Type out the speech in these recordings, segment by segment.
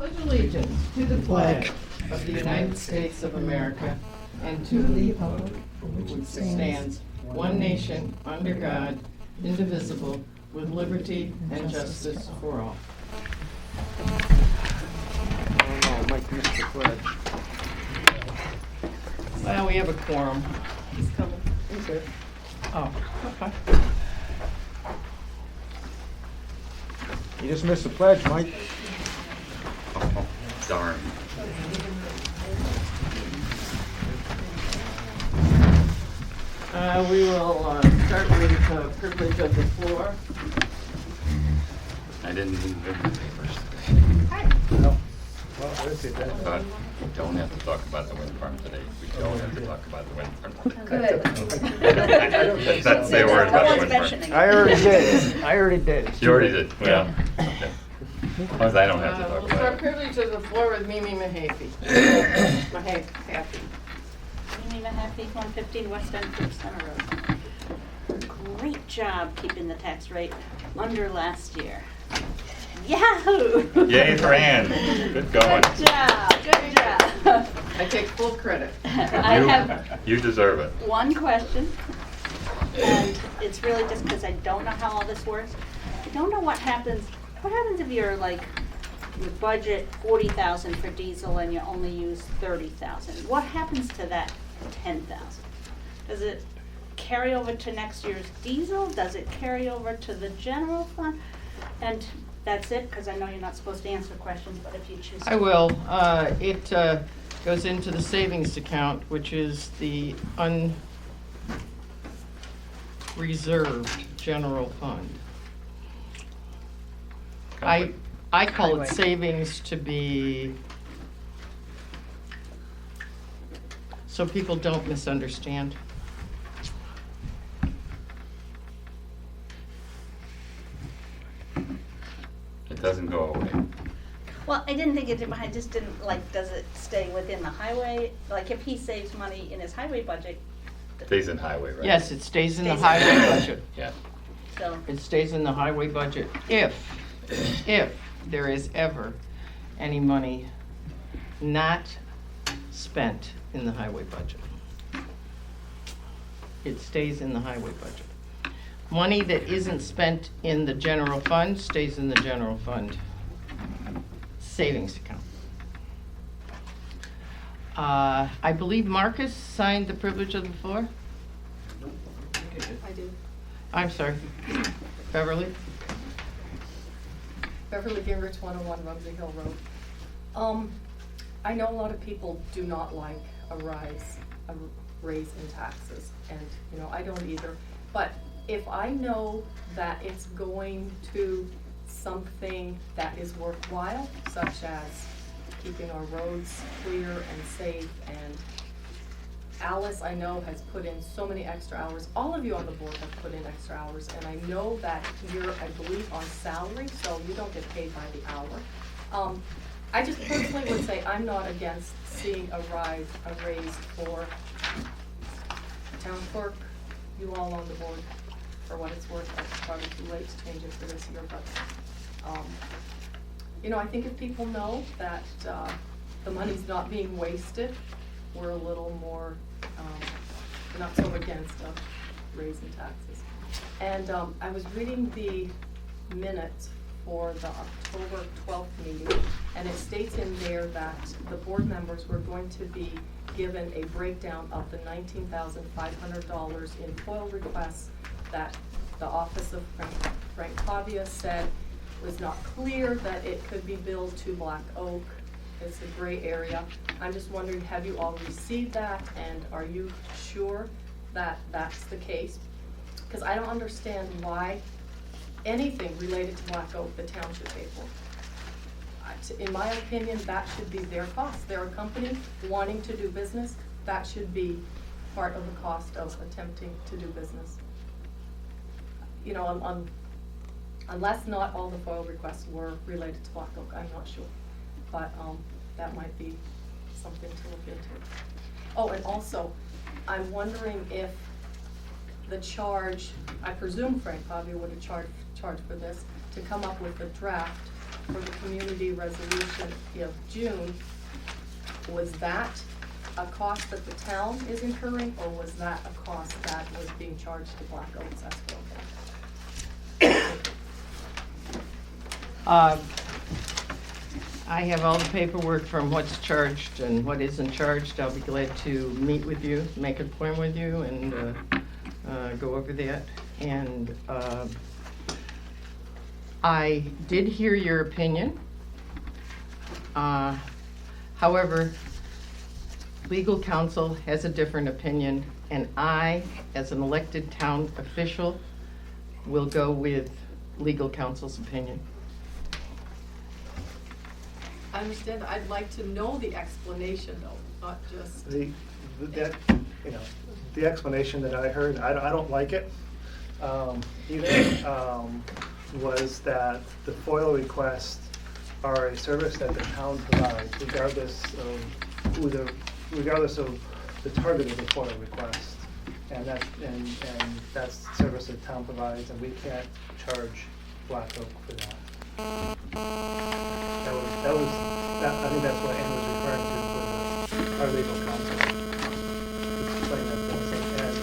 pledge allegiance to the flag of the United States of America and to the republic which stands one nation under God, indivisible, with liberty and justice for all. Oh no, Mike missed the pledge. Well, we have a quorum. He's coming. He's here. Oh, okay. You just missed the pledge, Mike. Oh, darn. We will start with privilege of the floor. I didn't even read the papers today. No. Well, that's it. But we don't have to talk about the wind farm today. We don't have to talk about the wind farm today. Good. Not say a word about the wind farm. mentioning. I already did. I already did. You already did, well, okay. As long as I don't have to talk We'll start about it. privilege of the floor with Mimi Mahaffey. Mahaffey. Mimi Mahaffey, 115 West Enfield Center Road. Great job keeping the tax rate under last year. Yahoo! Yay for Ann. Good going. Good job. I take full credit. I have You deserve it. one question, and it's really just because I don't know how all this works. I don't know what happens. What happens if you're like, you budget 40,000 for diesel and you only use 30,000? What happens to that 10,000? Does it carry over to next year's diesel? Does it carry over to the general fund? And that's it, because I know you're not supposed to answer questions, but if you choose to. I will. It goes into the savings account, which is the unreserved general fund. I call it savings to be, so people don't misunderstand. It doesn't go away. Well, I didn't think it did, I just didn't, like, does it stay within the highway? Like, if he saves money in his highway budget, Stays in highway, right? Yes, it stays in the Stays in highway the- budget. Yeah. so, It stays in the highway budget if there is ever any money not spent in the highway budget. It stays in the highway budget. Money that isn't spent in the general fund stays in the general fund savings account. I believe Marcus signed the privilege of the floor? I do. I'm sorry. Beverly? Beverly Gingrich, 101 Rumsey Hill Road. I know a lot of people do not like a raise in taxes, and, you know, I don't either. But if I know that it's going to something that is worthwhile, such as keeping our roads clear and safe, and Alice, I know, has put in so many extra hours. All of you on the board have put in extra hours, and I know that you're, I believe, on salary, so you don't get paid by the hour. I just personally would say I'm not against seeing a raise for town clerk, you all on the board, for what it's worth. It's probably too late to change it for this year, but, you know, I think if people know that the money's not being wasted, we're a little more, not so against raising taxes. And I was reading the minutes for the October 12th meeting, and it states in there that the board members were going to be given a breakdown of the $19,500 in FOIL requests that the office of Frank Pavia said was not clear, that it could be billed to Black Oak. It's a gray area. I'm just wondering, have you all received that, and are you sure that that's the case? Because I don't understand why anything related to Black Oak the town should pay for. In my opinion, that should be their cost. They're a company wanting to do business. That should be part of the cost of attempting to do business. You know, unless not all the FOIL requests were related to Black Oak, I'm not sure. But that might be something to look into. Oh, and also, I'm wondering if the charge, I presume Frank Pavia would have charged for this, to come up with a draft for the community resolution of June, was that a cost that the town is incurring, or was that a cost that was being charged to Black Oak's escrow account? I have all the paperwork from what's charged and what isn't charged. I'll be glad to meet with you, make an appointment with you, and go over that. And I did hear your opinion. However, legal counsel has a different opinion, and I, as an elected town official, will go with legal counsel's opinion. I understand, I'd like to know the explanation though, not just. The explanation that I heard, I don't like it, either, was that the FOIL requests are a service that the town provides regardless of the target of the FOIL request. And that's the service that the town provides, and we can't charge Black Oak for that. I think that's what Ann was referring to with our legal counsel. Explain that to us. And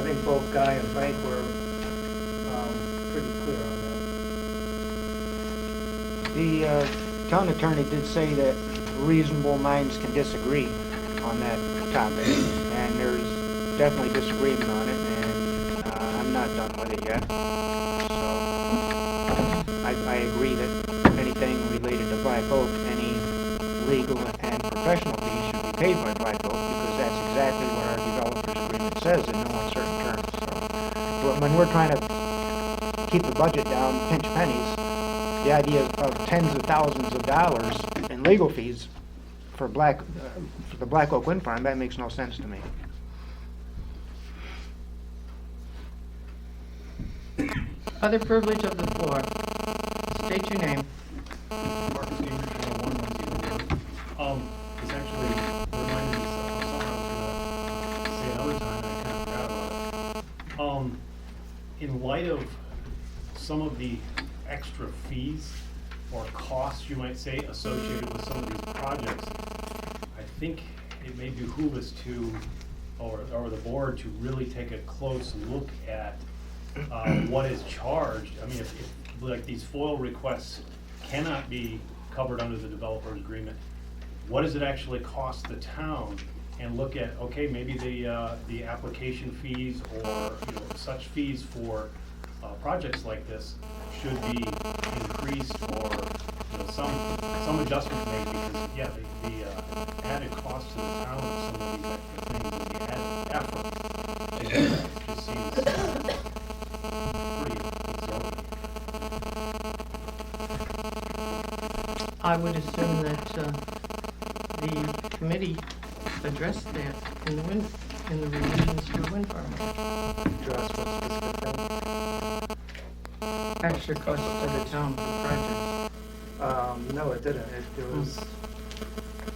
I think both Guy and Frank were pretty clear on The town attorney did say that reasonable minds can disagree on that topic, and there's definitely disagreement on it, and I'm not done with it yet. So I agree that anything related to Black Oak, any legal and professional fees should be paid by Black Oak, because that's exactly what our developers agreement says in no uncertain terms. So, but when we're trying to keep the budget down, pinch pennies, the idea of tens of thousands of dollars in legal fees for the Black Oak Wind Farm, that makes no sense to me. Other privilege of the floor. State your name. Mark Stevens, it's actually reminded me of something I was gonna say another time, and I kind of forgot about it. In light of some of the extra fees or costs, you might say, associated with some of these projects, I think it may behoove us to, or the board, to really take a close look at what is charged. I mean, if like these FOIL requests cannot be covered under the developer's agreement, what does it actually cost the town? And look at, okay, maybe the application fees or such fees for projects like this should be increased, or some adjustment made, because yeah, the added cost to the town of some of these extra things and the added effort just seems pretty exorbitant. I would assume that the committee addressed that in the revisions for wind farm. address what specific thing. Extra costs to the town for projects. No, it didn't. It was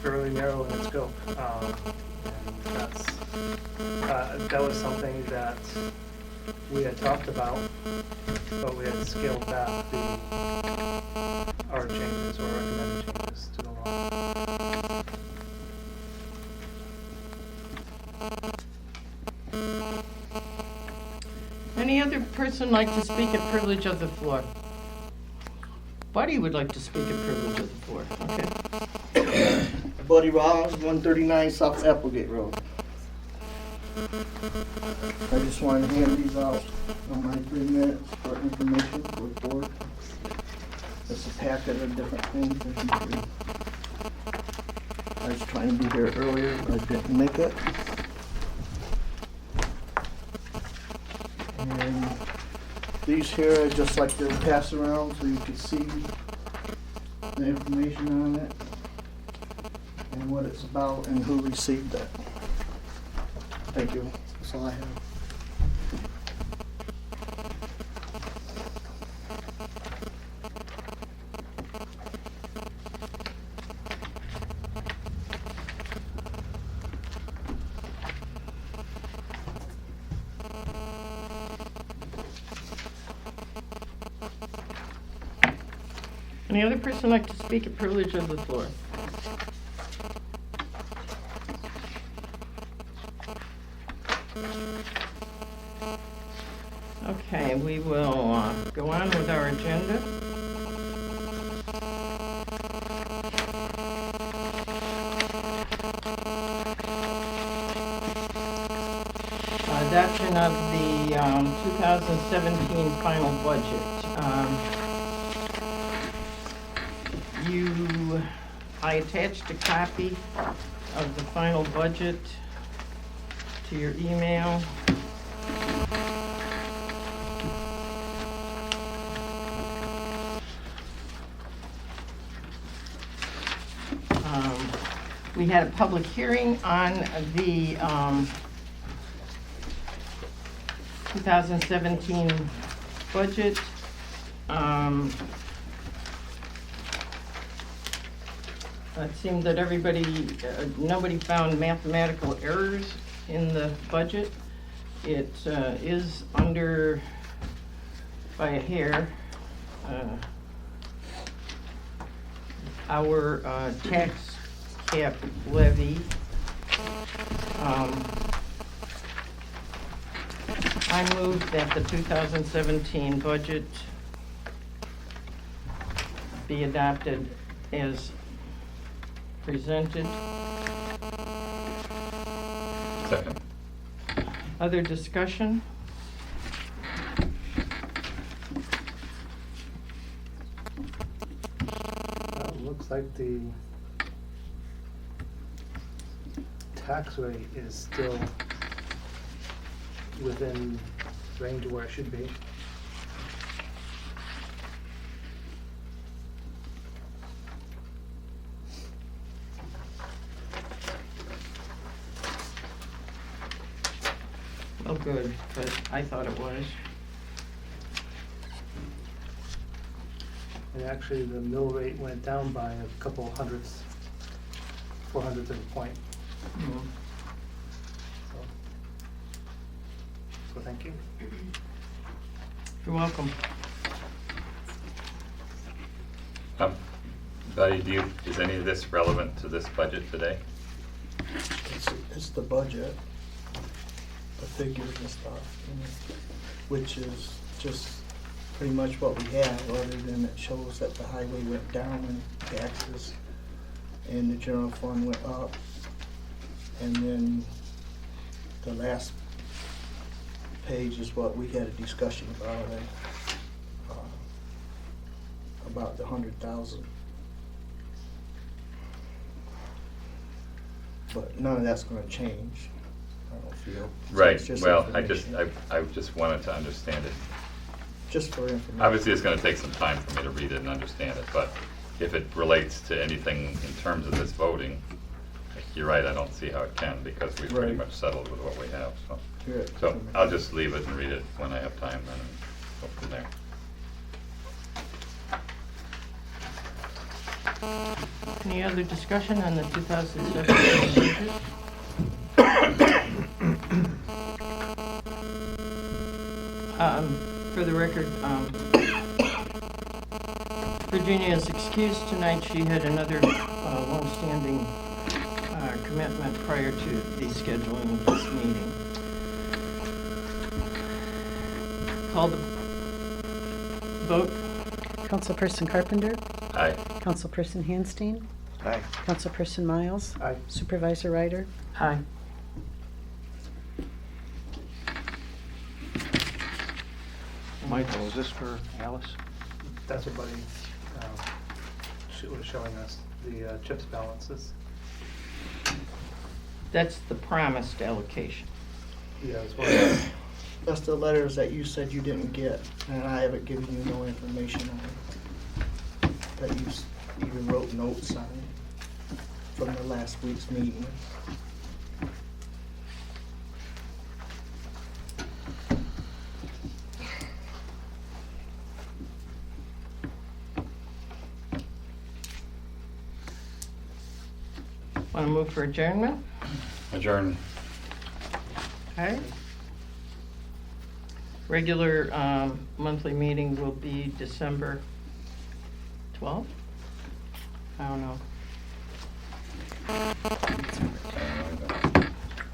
fairly narrow in its scope. And that was something that we had talked about, but we had scaled back our changes or recommended changes to the law. Any other person like to speak at privilege of the floor? Buddy would like to speak at privilege of the floor. Okay. Buddy Rollins, 139 South Applegate Road. I just wanted to hand these out on my 3 minutes for information for the board. It's a packet of different things that you can read. I was trying to be here earlier, but I didn't make it. And these here, I just like to pass around so you can see the information on it and what it's about and who received it. Thank you. That's all I have. Any other person like to speak at privilege of the floor? Okay, we will go on with our agenda. Adoption of the 2017 final budget. I attached a copy of the final budget to your email. We had a public hearing on the 2017 budget. It seemed that nobody found mathematical errors in the budget. It is under, by a hair, our tax cap levy. I move that the 2017 budget be adopted as presented. Second. Other discussion? Looks like the tax rate is still within range of where it should be. Oh, good, but I thought it was. And actually, the mill rate went down by a couple hundredths, 400ths of a point. Mhm. So thank you. You're welcome. Buddy, is any of this relevant to this budget today? It's the budget, the figures and stuff, which is just pretty much what we have, other than it shows that the highway went down in taxes and the general fund went up. And then the last page is what we had a discussion about the 100,000. But none of that's gonna change, I don't feel. So Right, it's just well, information. I just wanted to understand it. Just for information. Obviously, it's gonna take some time for me to read it and understand it, but if it relates to anything in terms of this voting, you're right, I don't see how it can, because we've pretty Right. much settled with what we have, so. Good. So I'll just leave it and read it when I have time then, and go from there. Any other discussion on the 2017 budget? For the record, Virginia is excused tonight. She had another long-standing commitment prior to the scheduling of this meeting. Call the vote. Councilperson Carpenter, Aye. Councilperson Handstein, Aye. Councilperson Miles, Aye. Supervisor Ryder. Aye. Michael, is this for Alice? That's what Buddy was showing us, the CHIPS balances. That's the promised allocation. Yeah, as well as, That's the letters that you said you didn't get, and I haven't given you no information on it. That you even wrote notes on from the last week's meeting. Want to move for adjournment? Adjourn. Okay. Regular monthly meeting will be December 12? I don't know.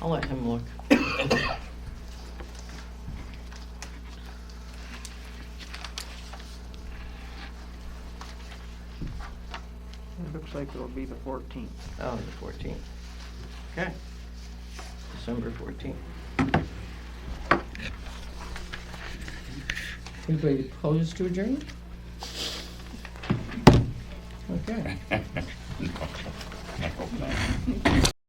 I'll let him look. It looks like it'll be the 14th. Oh, the 14th. Okay. December 14th. Anybody opposed to adjourn? Okay. No, I hope not.